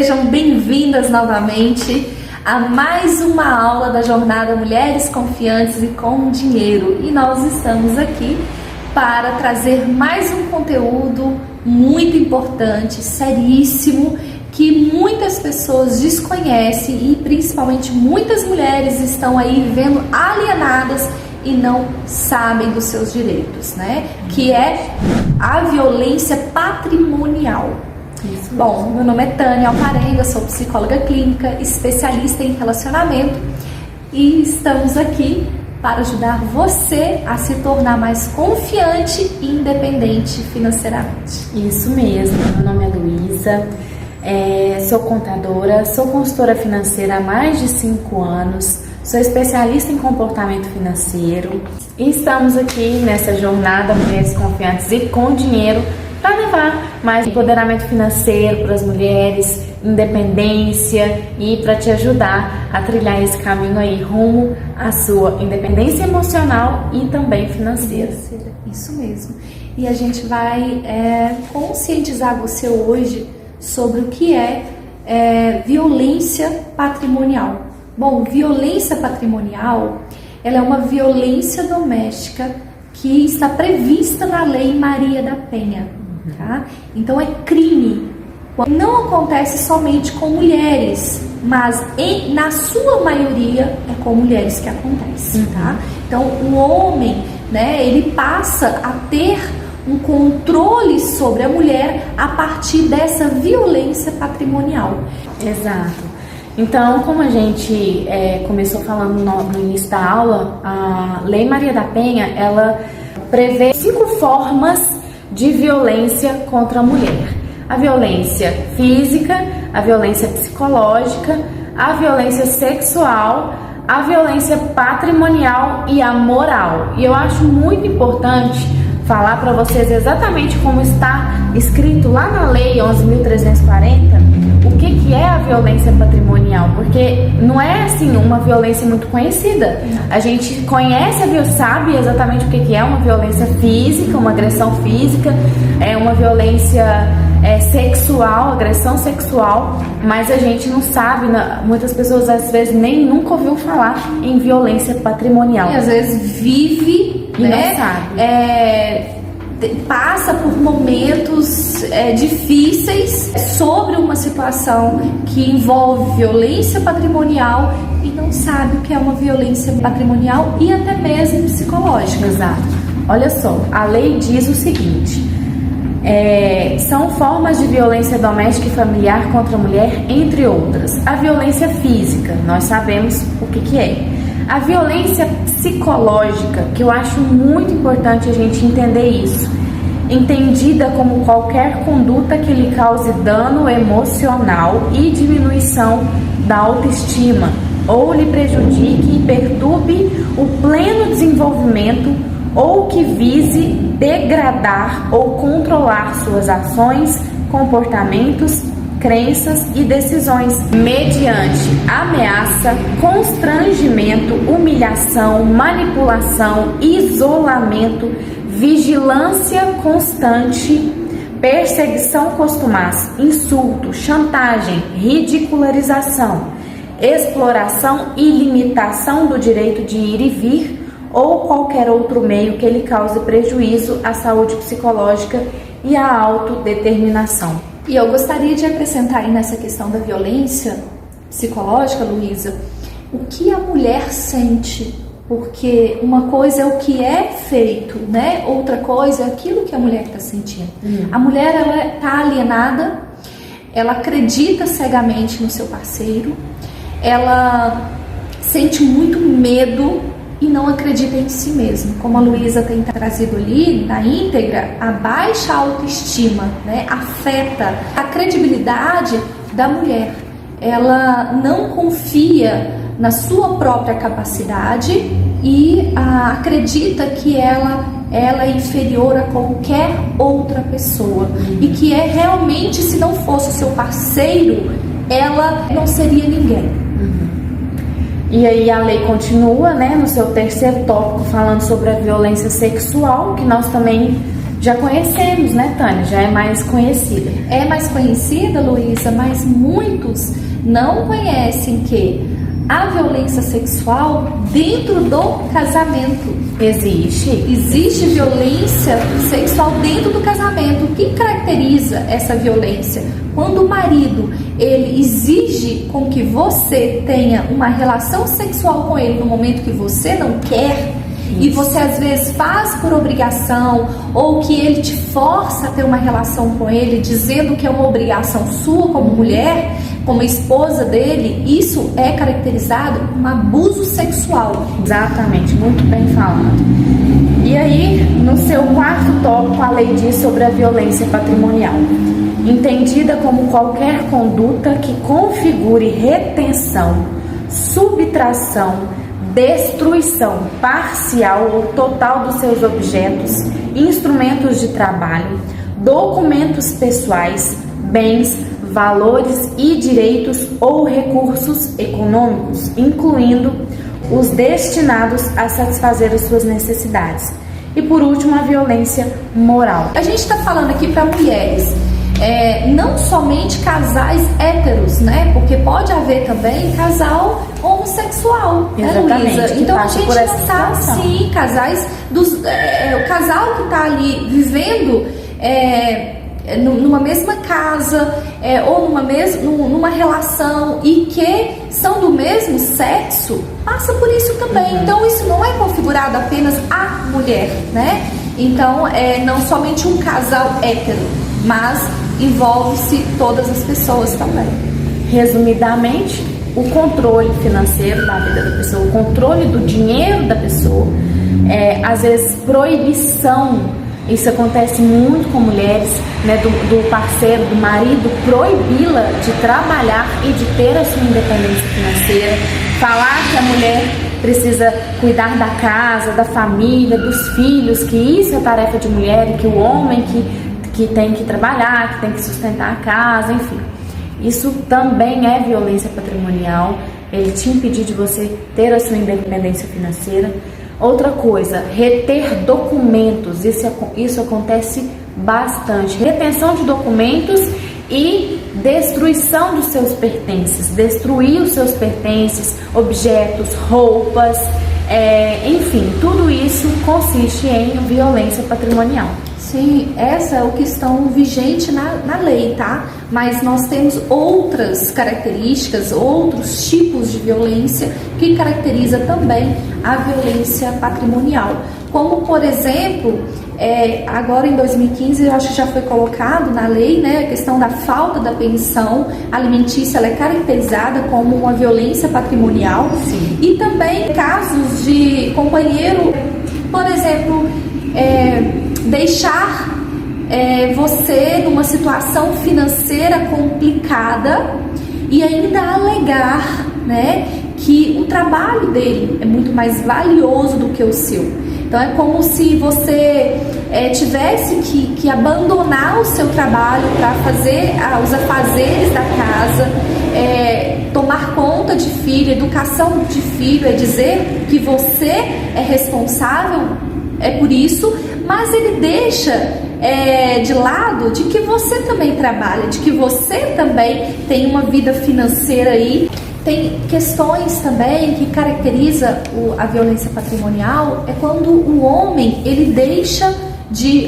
sejam bem-vindas novamente a mais uma aula da jornada Mulheres Confiantes e com Dinheiro. E nós estamos aqui para trazer mais um conteúdo muito importante, seríssimo, que muitas pessoas desconhecem e principalmente muitas mulheres estão aí vivendo alienadas e não sabem dos seus direitos, né? Que é a violência patrimonial. Isso. Bom, meu nome é Tânia Alparenga, sou psicóloga clínica, especialista em relacionamento e estamos aqui para ajudar você a se tornar mais confiante e independente financeiramente. Isso mesmo, meu nome é Luísa, sou contadora, sou consultora financeira há mais de 5 anos, sou especialista em comportamento financeiro e estamos aqui nessa jornada Mulheres Confiantes e com Dinheiro para levar mais empoderamento financeiro para as mulheres, independência e para te ajudar a trilhar esse caminho aí rumo à sua independência emocional e também financeira. Isso mesmo. E a gente vai conscientizar você hoje sobre o que é violência patrimonial. Bom, violência patrimonial, ela é uma violência doméstica que está prevista na Lei Maria da Penha. Tá? Então é crime. Não acontece somente com mulheres, mas na sua maioria é com mulheres que acontece. Tá? Então o homem, né, ele passa a ter um controle sobre a mulher a partir dessa violência patrimonial. Exato. Então, como a gente começou falando no início da aula, a Lei Maria da Penha, ela prevê 5 formas de violência contra a mulher: a violência física, a violência psicológica, a violência sexual, a violência patrimonial e a moral. E eu acho muito importante falar para vocês exatamente como está escrito lá na Lei 11.340 o que é a violência patrimonial, porque não é assim uma violência muito conhecida. A gente conhece, sabe exatamente o que é uma violência física, uma agressão física, uma violência sexual, agressão sexual, mas a gente não sabe, muitas pessoas às vezes nem nunca ouviu falar em violência patrimonial. E às vezes vive, e né, não sabe. Passa por momentos difíceis sobre uma situação que envolve violência patrimonial e não sabe o que é uma violência patrimonial e até mesmo psicológica. Exato. Olha só, a lei diz o seguinte: são formas de violência doméstica e familiar contra a mulher, entre outras. A violência física, nós sabemos o que é. A violência psicológica, que eu acho muito importante a gente entender isso, entendida como qualquer conduta que lhe cause dano emocional e diminuição da autoestima, ou lhe prejudique e perturbe o pleno desenvolvimento, ou que vise degradar ou controlar suas ações, comportamentos, crenças e decisões, mediante ameaça, constrangimento, humilhação, manipulação, isolamento, vigilância constante, perseguição costumaz, insulto, chantagem, ridicularização, exploração e limitação do direito de ir e vir ou qualquer outro meio que lhe cause prejuízo à saúde psicológica e à autodeterminação. E eu gostaria de acrescentar aí nessa questão da violência psicológica, Luísa, o que a mulher sente, porque uma coisa é o que é feito, né? Outra coisa é aquilo que a mulher está sentindo. A mulher, ela está alienada, ela acredita cegamente no seu parceiro, ela sente muito medo e não acredita em si mesma. Como a Luísa tem trazido ali na íntegra, a baixa autoestima, né, afeta a credibilidade da mulher. Ela não confia na sua própria capacidade e acredita que ela é inferior a qualquer outra pessoa e que realmente, se não fosse o seu parceiro, ela não seria ninguém. E aí a lei continua, né, no seu terceiro tópico, falando sobre a violência sexual, que nós também já conhecemos, né, Tânia? Já é mais conhecida. É mais conhecida, Luísa, mas muitos não conhecem que a violência sexual dentro do casamento. Existe violência sexual dentro do casamento. O que caracteriza essa violência? Quando o marido ele exige com que você tenha uma relação sexual com ele no momento que você não quer, e você às vezes faz por obrigação, ou que ele te força a ter uma relação com ele, dizendo que é uma obrigação sua como mulher, como esposa dele, isso é caracterizado como abuso sexual. Exatamente, muito bem falado. E aí, no seu quarto tópico, a lei diz sobre a violência patrimonial, entendida como qualquer conduta que configure retenção, subtração, destruição parcial ou total dos seus objetos, instrumentos de trabalho, documentos pessoais, bens, valores e direitos ou recursos econômicos, incluindo os destinados a satisfazer as suas necessidades. E por último, a violência moral. A gente está falando aqui para mulheres, não somente casais héteros, né? Porque pode haver também casal homossexual, né, Luísa? Então a gente não está, sim, casais o casal que está ali vivendo numa mesma casa, ou numa relação, e que são do mesmo sexo, passa por isso também. Então isso não é configurado apenas a mulher, né? Então não somente um casal hétero, mas envolve-se todas as pessoas também. Resumidamente, o controle financeiro da vida da pessoa, o controle do dinheiro da pessoa, às vezes proibição. Isso acontece muito com mulheres, né, do parceiro, do marido, proibi-la de trabalhar e de ter a sua independência financeira, falar que a mulher precisa cuidar da casa, da família, dos filhos, que isso é tarefa de mulher, e que o homem que tem que trabalhar, que tem que sustentar a casa, enfim. Isso também é violência patrimonial, ele te impedir de você ter a sua independência financeira. Outra coisa, reter documentos, isso acontece bastante. Retenção de documentos e destruição dos seus pertences, destruir os seus pertences, objetos, roupas, enfim, tudo isso consiste em violência patrimonial. Sim, essa é a questão vigente na lei, tá? Mas nós temos outras características, outros tipos de violência que caracteriza também a violência patrimonial. Como, por exemplo, agora em 2015, eu acho que já foi colocado na lei, né, a questão da falta da pensão alimentícia, ela é caracterizada como uma violência patrimonial. Sim. E também casos de companheiro, por exemplo, deixar você numa situação financeira complicada e ainda alegar, né, que o trabalho dele é muito mais valioso do que o seu. Então é como se você tivesse que abandonar o seu trabalho para fazer os afazeres da casa, tomar conta de filho, educação de filho, dizer que você é responsável por isso, mas ele deixa de lado de que você também trabalha, de que você também tem uma vida financeira aí. Tem questões também que caracteriza a violência patrimonial, é quando o homem ele deixa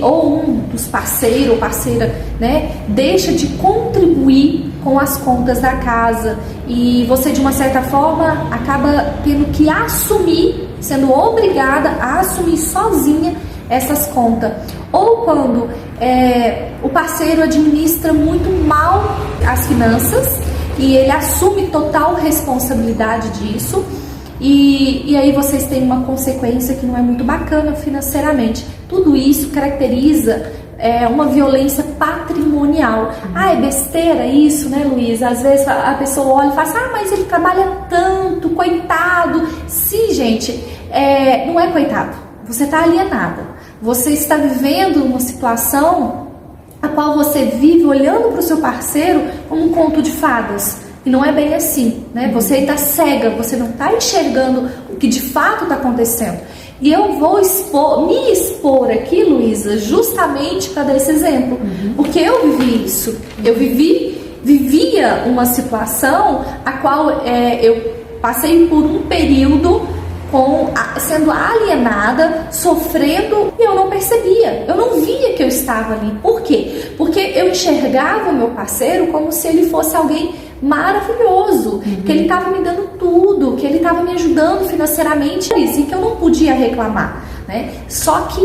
ou um dos parceiros ou parceira, né, deixa de contribuir com as contas da casa, e você de uma certa forma acaba tendo que assumir, sendo obrigada a assumir sozinha essas contas. Ou quando o parceiro administra muito mal as finanças e ele assume total responsabilidade disso, e aí vocês têm uma consequência que não é muito bacana financeiramente. Tudo isso caracteriza uma violência patrimonial. É besteira isso, né, Luísa? Às vezes a pessoa olha e fala assim, mas ele trabalha tanto, coitado. Sim, gente, não é coitado. Você está alienada. Você está vivendo uma situação a qual você vive olhando para o seu parceiro como um conto de fadas. E não é bem assim, né? Você está cega, você não está enxergando o que de fato está acontecendo. E eu vou me expor aqui, Luísa, justamente para dar esse exemplo. Porque eu vivi isso. Eu vivia uma situação a qual eu passei por um período sendo alienada, sofrendo, e eu não percebia, eu não via que eu estava ali. Por quê? Porque eu enxergava o meu parceiro como se ele fosse alguém maravilhoso, que ele estava me dando tudo, que ele estava me ajudando financeiramente e que eu não podia reclamar, né? Só que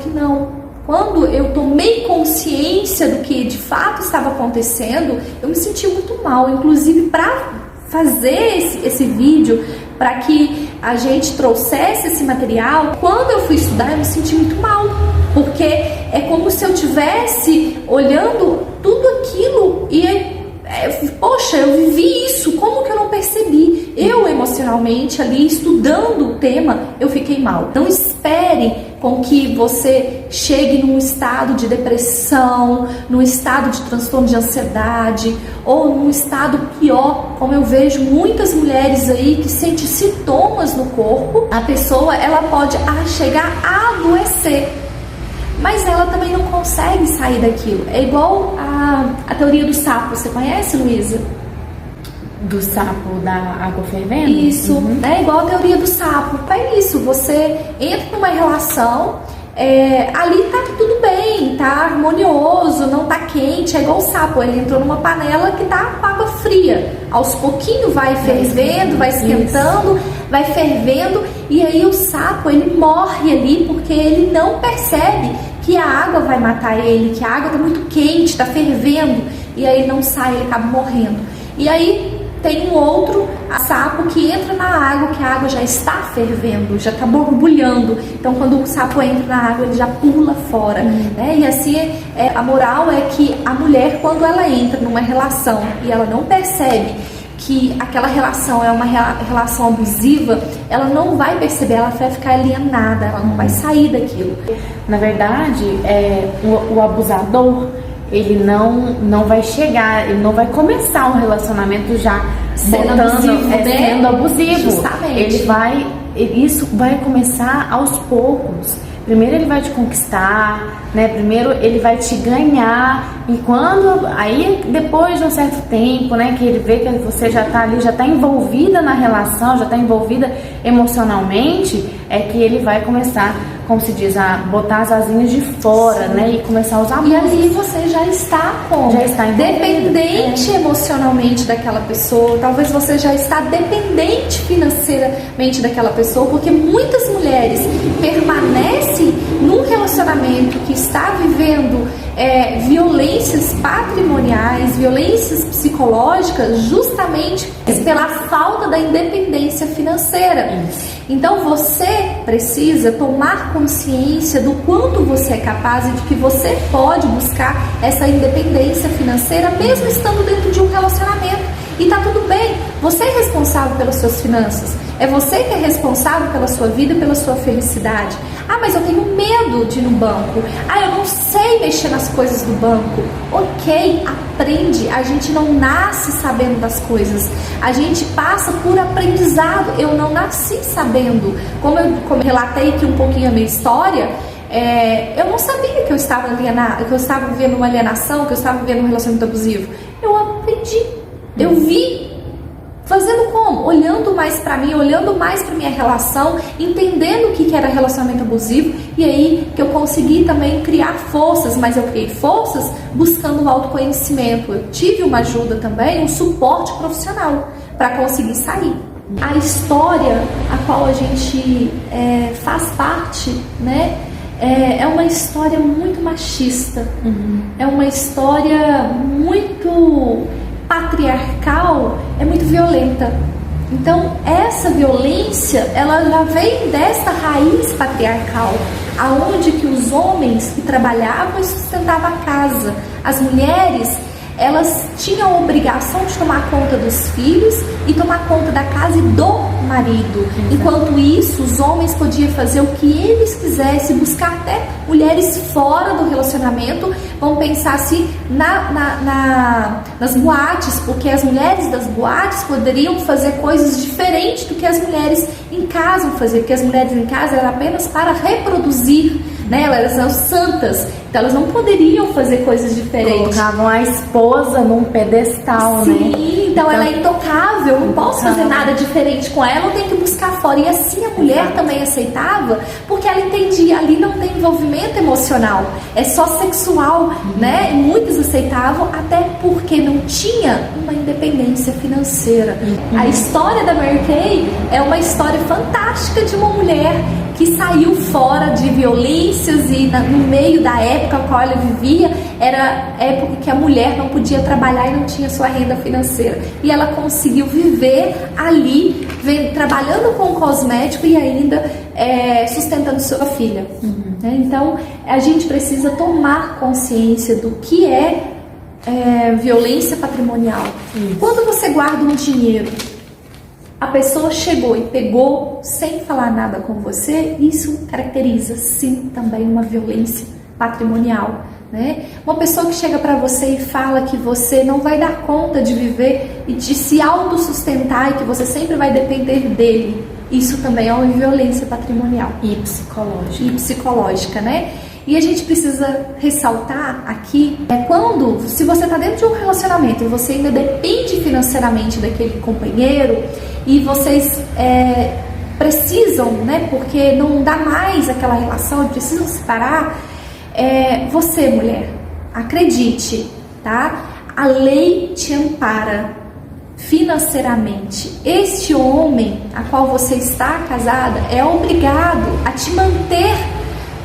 não. Quando eu tomei consciência do que de fato estava acontecendo, eu me senti muito mal. Inclusive, para fazer esse vídeo, para que a gente trouxesse esse material, quando eu fui estudar, eu me senti muito mal, porque é como se eu estivesse olhando tudo aquilo e poxa, eu vivi isso, como que eu não percebi? Eu emocionalmente ali, estudando o tema, eu fiquei mal. Não espere com que você chegue num estado de depressão, num estado de transtorno de ansiedade, ou num estado pior, como eu vejo muitas mulheres aí que sentem sintomas no corpo. A pessoa, ela pode chegar a adoecer, mas ela também não consegue sair daquilo. É igual a teoria do sapo. Você conhece, Luísa? Do sapo da água fervendo? Isso, é igual a teoria do sapo. É isso, você entra numa relação, ali tá tudo bem, tá harmonioso, não tá quente, é igual o sapo. Ele entrou numa panela que tá com água fria. Aos pouquinhos vai fervendo, vai esquentando, vai fervendo, e aí o sapo, ele morre ali porque ele não percebe que a água vai matar ele, que a água tá muito quente, tá fervendo, e aí ele não sai, ele acaba morrendo. E aí tem um outro sapo que entra na água, que a água já está fervendo, já está borbulhando. Então, quando o sapo entra na água, ele já pula fora, né? E assim, a moral é que a mulher, quando ela entra numa relação e ela não percebe que aquela relação é uma relação abusiva, ela não vai perceber, ela vai ficar alienada, ela não vai sair daquilo. Na verdade, o abusador, ele não vai chegar, ele não vai começar um relacionamento já sendo abusivo. Justamente. Isso vai começar aos poucos. Primeiro ele vai te conquistar, né? Primeiro ele vai te ganhar, e aí depois de um certo tempo, né, que ele vê que você já está ali, já está envolvida na relação, já está envolvida emocionalmente, é que ele vai começar, como se diz, a botar as asinhas de fora, né, e começar a usar. E ali você já está dependente emocionalmente daquela pessoa. Talvez você já está dependente financeiramente daquela pessoa, porque muitas mulheres permanecem num relacionamento que está vivendo violências patrimoniais, violências psicológicas, justamente pela falta da independência financeira. Então você precisa tomar consciência do quanto você é capaz e de que você pode buscar essa independência financeira mesmo estando dentro de um relacionamento. E tá tudo bem, você é responsável pelas suas finanças, é você que é responsável pela sua vida e pela sua felicidade. Mas eu tenho medo de ir no banco, eu não sei mexer nas coisas do banco. Ok, aprende, a gente não nasce sabendo das coisas, a gente passa por aprendizado. Eu não nasci sabendo, como eu relatei aqui um pouquinho a minha história, eu não sabia que eu estava alienada, que eu estava vivendo uma alienação, que eu estava vivendo um relacionamento abusivo. Eu aprendi, eu vi. Fazendo como? Olhando mais pra mim, olhando mais pra minha relação, entendendo o que era relacionamento abusivo, e aí que eu consegui também criar forças, mas eu criei forças buscando o autoconhecimento. Eu tive uma ajuda também, um suporte profissional para conseguir sair. A história a qual a gente faz parte, né, é uma história muito machista, é uma história muito patriarcal, é muito violenta. Então essa violência, ela já vem dessa raiz patriarcal, aonde que os homens que trabalhavam e sustentavam a casa, as mulheres, elas tinham a obrigação de tomar conta dos filhos e tomar conta da casa e do marido. Enquanto isso, os homens podiam fazer o que eles quisessem, buscar até mulheres fora do relacionamento. Vamos pensar assim nas boates, porque as mulheres das boates poderiam fazer coisas diferentes do que as mulheres em casa faziam, porque as mulheres em casa eram apenas para reproduzir, né? Elas eram santas, então elas não poderiam fazer coisas diferentes. Colocavam a esposa num pedestal, sim, né? Então ela é intocável, eu não posso fazer nada diferente com ela, eu tenho que buscar fora. E assim a mulher também aceitava, porque ela entendia, ali não tem envolvimento emocional, é só sexual, né? E muitos aceitavam, até porque não tinha uma independência financeira. A história da Mary Kay é uma história fantástica de uma mulher que saiu fora de violências e no meio da época a qual ela vivia, era a época que a mulher não podia trabalhar e não tinha sua renda financeira. E ela conseguiu viver ali, trabalhando com cosmético e ainda sustentando sua filha. Então, a gente precisa tomar consciência do que é violência patrimonial. Quando você guarda um dinheiro, a pessoa chegou e pegou sem falar nada com você, isso caracteriza sim também uma violência patrimonial, né? Uma pessoa que chega para você e fala que você não vai dar conta de viver e de se autossustentar e que você sempre vai depender dele, isso também é uma violência patrimonial e psicológica, né? E a gente precisa ressaltar aqui, se você está dentro de um relacionamento e você ainda depende financeiramente daquele companheiro e vocês precisam, né, porque não dá mais aquela relação e precisam se separar, você, mulher, acredite, tá? A lei te ampara financeiramente. Este homem a qual você está casada é obrigado a te manter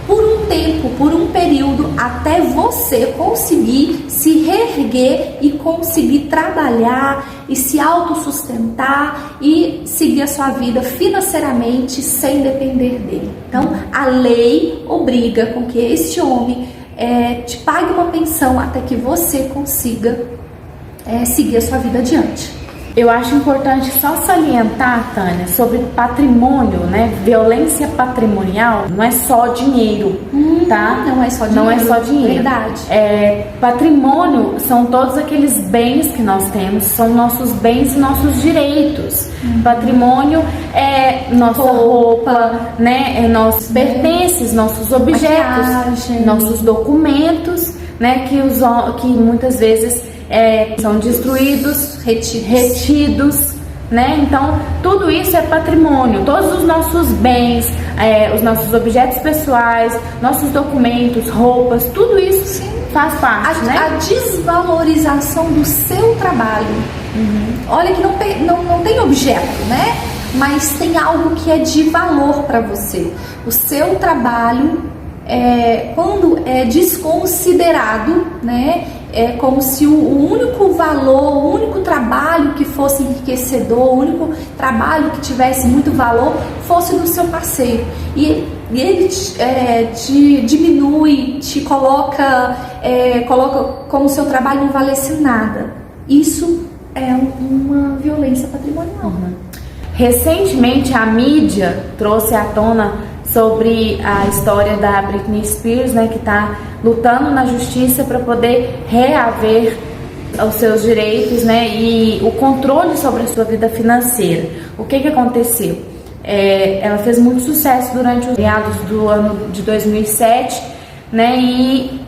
por um tempo, por um período, até você conseguir se reerguer e conseguir trabalhar e se autossustentar e seguir a sua vida financeiramente sem depender dele. Então, a lei obriga com que este homem te pague uma pensão até que você consiga seguir a sua vida adiante. Eu acho importante só salientar, Tânia, sobre patrimônio, né? Violência patrimonial não é só dinheiro, tá? Não é só dinheiro. Não é só dinheiro. Verdade. Patrimônio são todos aqueles bens que nós temos, são nossos bens e nossos direitos. Patrimônio é nossa roupa, né? É nossos pertences, nossos objetos, maquiagem, nossos documentos, né? Que muitas vezes são destruídos, retidos, né? Então, tudo isso é patrimônio. Todos os nossos bens, os nossos objetos pessoais, nossos documentos, roupas, tudo isso faz parte, né? A desvalorização do seu trabalho. Olha que não tem objeto, né? Mas tem algo que é de valor para você. O seu trabalho, quando é desconsiderado, né? É como se o único valor, o único trabalho que fosse enriquecedor, o único trabalho que tivesse muito valor fosse do seu parceiro. E ele te diminui, te coloca como se o seu trabalho não valesse nada. Isso é uma violência patrimonial. Recentemente a mídia trouxe à tona sobre a história da Britney Spears, né, que está lutando na justiça para poder reaver os seus direitos, né, e o controle sobre a sua vida financeira. O que aconteceu? Ela fez muito sucesso durante os meados do ano de 2007, né, e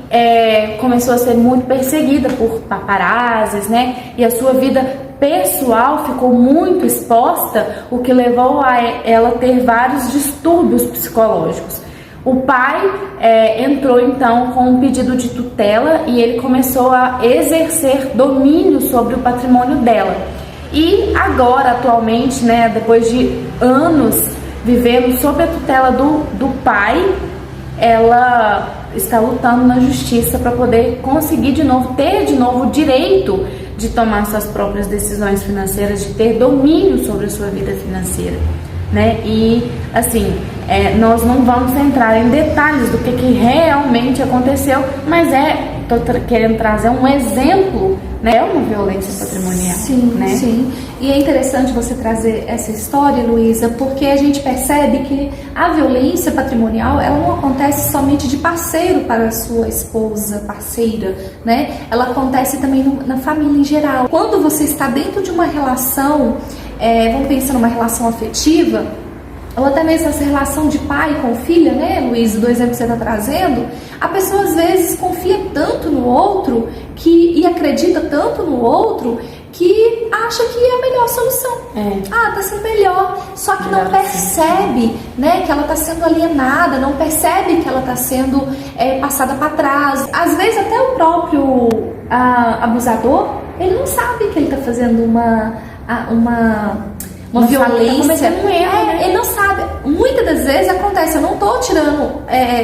começou a ser muito perseguida por paparazzis, né, e a sua vida pessoal ficou muito exposta, o que levou a ela ter vários distúrbios psicológicos. O pai entrou então com um pedido de tutela e ele começou a exercer domínio sobre o patrimônio dela. E agora, atualmente, né, depois de anos vivendo sob a tutela do pai, ela está lutando na justiça para poder conseguir ter de novo o direito de tomar suas próprias decisões financeiras, de ter domínio sobre a sua vida financeira, né? E assim, nós não vamos entrar em detalhes do que realmente aconteceu, mas tô querendo trazer um exemplo, né? É uma violência patrimonial. Sim, né? sim. E é interessante você trazer essa história, Luísa, porque a gente percebe que a violência patrimonial, ela não acontece somente de parceiro para a sua esposa, parceira, né? Ela acontece também na família em geral. Quando você está dentro de uma relação, vamos pensar numa relação afetiva, ou até mesmo essa relação de pai com filha, né, Luísa, do exemplo que você está trazendo, a pessoa às vezes confia tanto no outro e acredita tanto no outro que acha que é a melhor solução. Tá sendo melhor. Só que não percebe, né, que ela está sendo alienada, não percebe que ela está sendo passada para trás. Às vezes até o próprio abusador, ele não sabe que ele está fazendo uma violência. Ele não sabe. Muitas das vezes acontece, eu não tô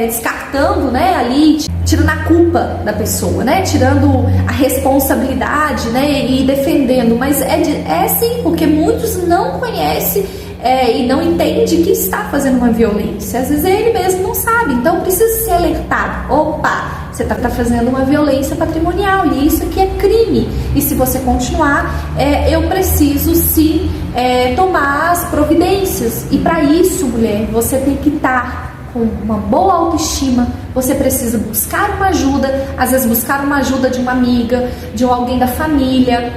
descartando, né, ali, tirando a culpa da pessoa, né, tirando a responsabilidade, né, e defendendo, mas é sim, porque muitos não conhecem e não entendem que está fazendo uma violência. Às vezes ele mesmo não sabe, então precisa ser alertado. Opa, você está fazendo uma violência patrimonial e isso aqui é crime. E se você continuar, eu preciso sim tomar as providências. E para isso, mulher, você tem que estar com uma boa autoestima. Você precisa buscar uma ajuda, às vezes buscar uma ajuda de uma amiga, de alguém da família,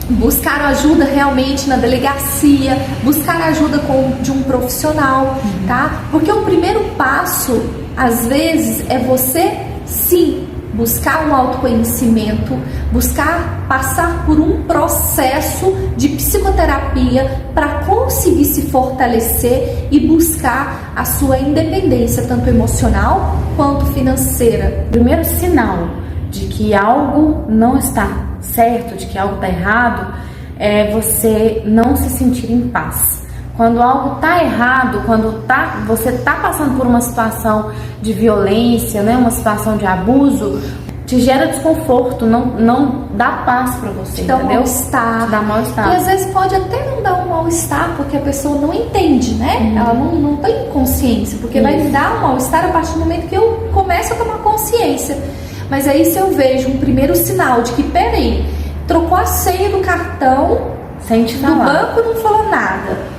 buscar ajuda realmente na delegacia, buscar ajuda de um profissional, tá? Porque o primeiro passo, às vezes, é você sim buscar um autoconhecimento, buscar passar por um processo de psicoterapia para conseguir se fortalecer e buscar a sua independência, tanto emocional quanto financeira. O primeiro sinal de que algo não está certo, de que algo está errado, é você não se sentir em paz. Quando algo está errado, quando você está passando por uma situação de violência, né, uma situação de abuso, te gera desconforto, não dá paz para você, te dá entendeu? Mal-estar. Dá mal-estar. E às vezes pode até não dar um mal-estar, porque a pessoa não entende, né? Ela não tem consciência, porque vai me dar um mal-estar a partir do momento que eu começo a tomar consciência. Mas aí se eu vejo um primeiro sinal de que, peraí, trocou a senha do cartão, sem te falar, do banco, não falou nada.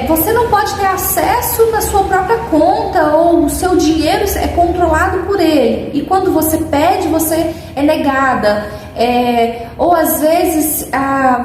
Você não pode ter acesso na sua própria conta, ou o seu dinheiro é controlado por ele, e quando você pede, você é negada, ou às vezes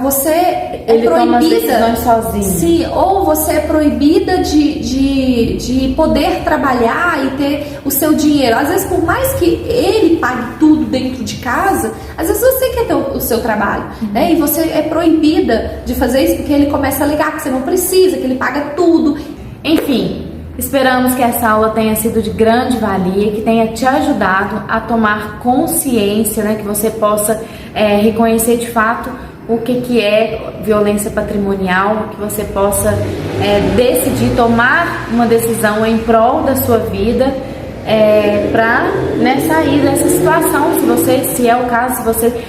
você ele proibida, toma as decisões sozinho. Sim, ou você é proibida de poder trabalhar e ter o seu dinheiro. Às vezes, por mais que ele pague tudo dentro de casa, às vezes você quer ter o seu trabalho, né? E você é proibida de fazer isso porque ele começa a alegar que você não precisa, que ele paga tudo. Enfim, esperamos que essa aula tenha sido de grande valia, que tenha te ajudado a tomar consciência, né? Que você possa reconhecer de fato o que é violência patrimonial, que você possa decidir tomar uma decisão em prol da sua vida, para sair dessa situação. Se é o caso, se você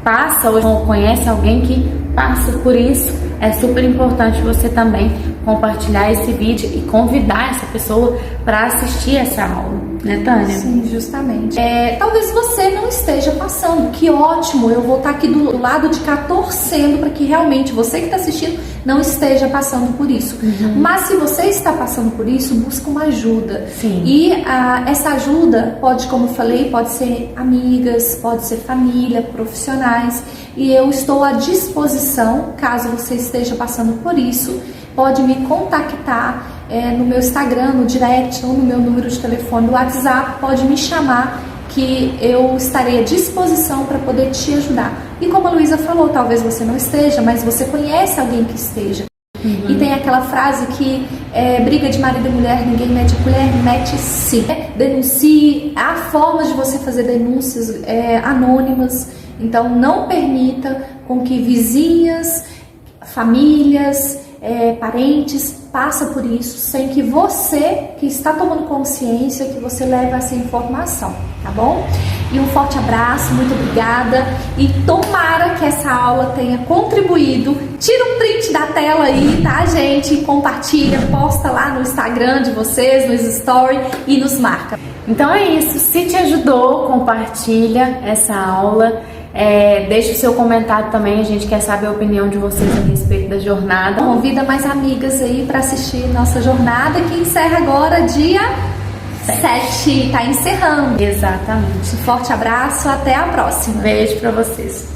passa ou conhece alguém que passa por isso, é super importante você também compartilhar esse vídeo e convidar essa pessoa para assistir essa aula, né, Tânia? Sim, justamente. Talvez você não esteja passando, que ótimo, eu vou estar aqui do lado de cá torcendo para que realmente você que está assistindo não esteja passando por isso. Mas se você está passando por isso, busca uma ajuda. Sim. E essa ajuda pode, como eu falei, pode ser amigas, pode ser família, profissionais, e eu estou à disposição, caso você esteja passando por isso. Pode me contactar no meu Instagram, no direct, ou no meu número de telefone do WhatsApp, pode me chamar, que eu estarei à disposição para poder te ajudar. E como a Luísa falou, talvez você não esteja, mas você conhece alguém que esteja. E tem aquela frase que briga de marido e mulher, ninguém mete a colher, mete sim. Denuncie. Há formas de você fazer denúncias anônimas, então não permita com que vizinhas, famílias, parentes passa por isso, sem que você, que está tomando consciência, que você leve essa informação, tá bom? E um forte abraço, muito obrigada, e tomara que essa aula tenha contribuído. Tira um print da tela aí, tá, gente? Compartilha, posta lá no Instagram de vocês, nos stories, e nos marca. Então é isso, se te ajudou, compartilha essa aula. Deixe o seu comentário também, a gente quer saber a opinião de vocês a respeito da jornada. Convida mais amigas aí para assistir nossa jornada, que encerra agora dia 7. Tá encerrando. Exatamente. Um forte abraço, até a próxima. Beijo para vocês.